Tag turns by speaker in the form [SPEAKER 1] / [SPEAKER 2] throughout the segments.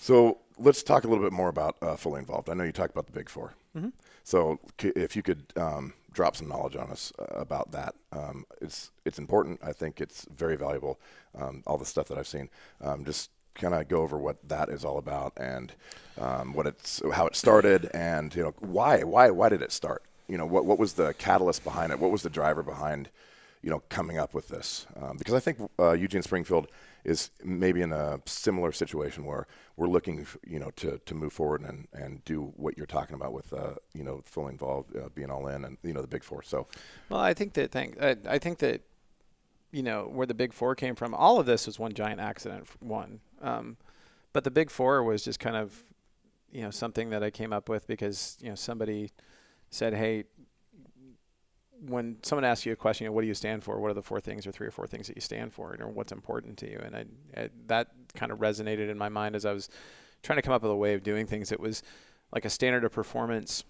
[SPEAKER 1] So let's talk a little bit more about Fully Involved. I know you talked about the Big Four.
[SPEAKER 2] Mm-hmm.
[SPEAKER 1] So if you could drop some knowledge on us about that, it's important. I think it's very valuable. All the stuff that I've seen, just kind of go over what that is all about and how it started, and why did it start? What was the catalyst behind it? What was the driver behind coming up with this? Because I think Eugene Springfield is maybe in a similar situation where we're looking, to move forward and do what you're talking about with, Fully Involved, being all in, and the Big Four. So,
[SPEAKER 2] well, I think that where the Big Four came from, all of this was one giant accident. But the Big Four was just kind of, something that I came up with because somebody said, hey, when someone asks you a question, what do you stand for? What are the 4 things or 3 or 4 things that you stand for, or what's important to you? And that kind of resonated in my mind as I was trying to come up with a way of doing things. It was like a standard of performance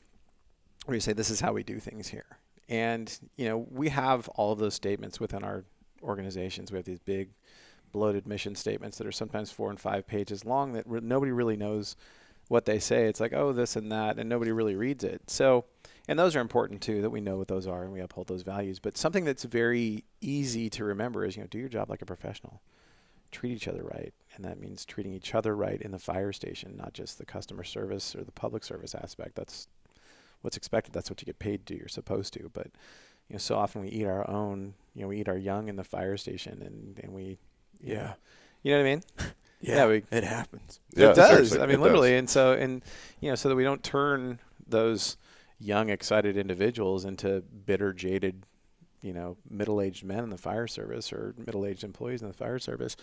[SPEAKER 2] where you say, this is how we do things here. And, we have all of those statements within our organizations. We have these big bloated mission statements that are sometimes 4 and 5 pages long that nobody really knows what they say. It's like, oh, this and that, and nobody really reads it. So, and those are important too, that we know what those are and we uphold those values. But something that's very easy to remember is, do your job like a professional. Treat each other right. And that means treating each other right in the fire station, not just the customer service or the public service aspect. That's what's expected. That's what you get paid to do. You're supposed to. But, so often we eat our own, we eat our young in the fire station and we,
[SPEAKER 3] Yeah.
[SPEAKER 2] You know what I mean?
[SPEAKER 3] Yeah, it happens.
[SPEAKER 2] It does.
[SPEAKER 1] Seriously,
[SPEAKER 2] I mean,
[SPEAKER 1] it
[SPEAKER 2] literally.
[SPEAKER 1] does.
[SPEAKER 2] And so that we don't turn those young, excited individuals into bitter, jaded, middle-aged men in the fire service or middle-aged employees in the fire service.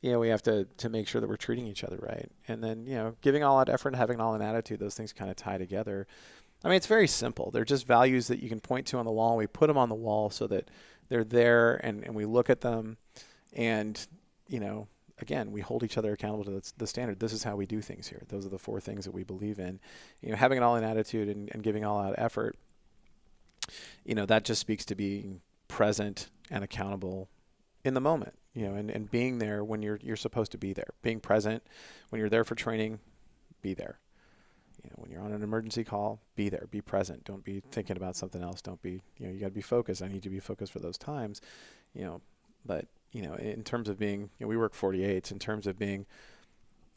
[SPEAKER 2] We have to make sure that we're treating each other right. And then, giving all that effort and having all an attitude, those things kind of tie together. I mean, it's very simple. They're just values that you can point to on the wall. We put them on the wall so that they're there and we look at them and, again, we hold each other accountable to the standard. This is how we do things here. Those are the 4 things that we believe in. Having it all in attitude and giving all out effort, that just speaks to being present and accountable in the moment, and being there when you're supposed to be there. Being present when you're there for training, be there. When you're on an emergency call, be there, be present. Don't be thinking about something else. Don't be, you got to be focused. I need to be focused for those times, but in terms of being, we work 48s. In terms of being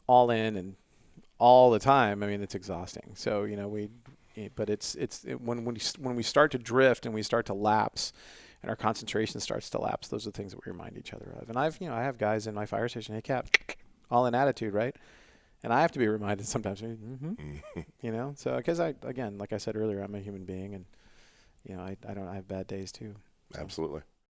[SPEAKER 2] all in and all the time, I mean, it's exhausting. So, when we start to drift and we start to lapse and our concentration starts to lapse, those are the things that we remind each other of. And I have guys in my fire station, hey, Cap, all in attitude, right? And I have to be reminded sometimes, so because again, like I said earlier, I'm a human being and, I have bad days too. So.
[SPEAKER 1] Absolutely.